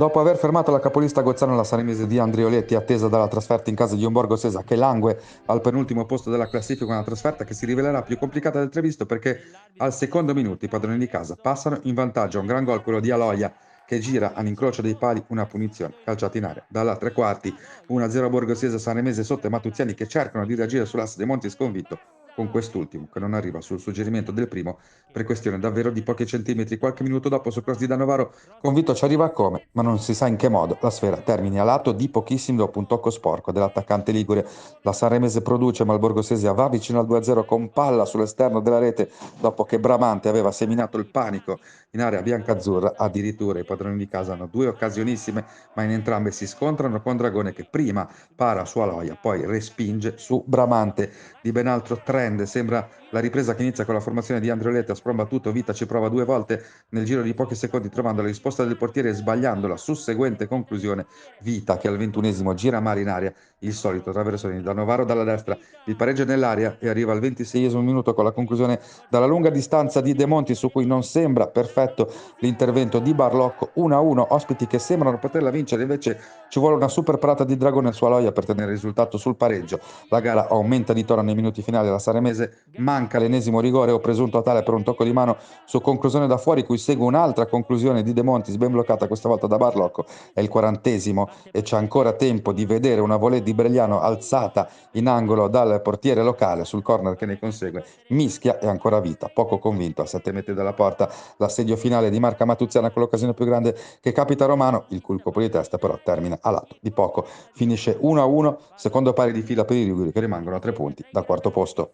Dopo aver fermato la capolista gozzana, la sanemese di Andrioletti, attesa dalla trasferta in casa di un Borgosesa che langue al penultimo posto della classifica, una trasferta che si rivelerà più complicata del previsto perché al secondo minuto i padroni di casa passano in vantaggio a un gran gol, quello di Aloia, che gira all'incrocio dei pali una punizione calciata in area. Dalla tre quarti 1-0 Borgosesa, sanemese sotto e Matuziani che cercano di reagire sull'asse dei Monti sconfitto con quest'ultimo che non arriva sul suggerimento del primo per questione davvero di pochi centimetri. Qualche minuto dopo su cross di Dannovaro convinto ci arriva come, ma non si sa in che modo, la sfera termini a lato di pochissimo dopo un tocco sporco dell'attaccante ligure. La Sanremese produce, ma il Borgosesia va vicino al 2-0 con palla sull'esterno della rete dopo che Bramante aveva seminato il panico in area biancazzurra. Addirittura i padroni di casa hanno due occasionissime, ma in entrambe si scontrano con Dragone che prima para su Aloia, poi respinge su Bramante. Di ben altro trend sembra la ripresa che inizia con la formazione di Andrioletti a sprombattuto. Vita ci prova due volte nel giro di pochi secondi trovando la risposta del portiere e sbagliando la susseguente conclusione. Vita che al 21esimo gira male in aria, il solito traversone da Novaro dalla destra, il pareggio nell'aria e arriva al 26esimo minuto con la conclusione dalla lunga distanza di De Monti su cui non sembra perfetto l'intervento di Barlocco. 1-1, ospiti che sembrano poterla vincere, invece ci vuole una super parata di Dragone su Aloia per tenere il risultato sul pareggio. La gara aumenta di tono nei minuti finali, la Saremese manca l'ennesimo rigore o presunto tale per un tocco di mano su conclusione da fuori, cui segue un'altra conclusione di De Montis ben bloccata questa volta da Barlocco. È il 40esimo e c'è ancora tempo di vedere una volée di Bregliano alzata in angolo dal portiere locale sul corner che ne consegue. Mischia e ancora Vita, poco convinto a 7 metri dalla porta. L'assedio finale di Marca Matuziana con l'occasione più grande che capita a Romano, il cui colpo di testa però termina a lato di poco. Finisce 1-1, secondo pari di fila per i Liguri che rimangono a 3 punti dal quarto posto.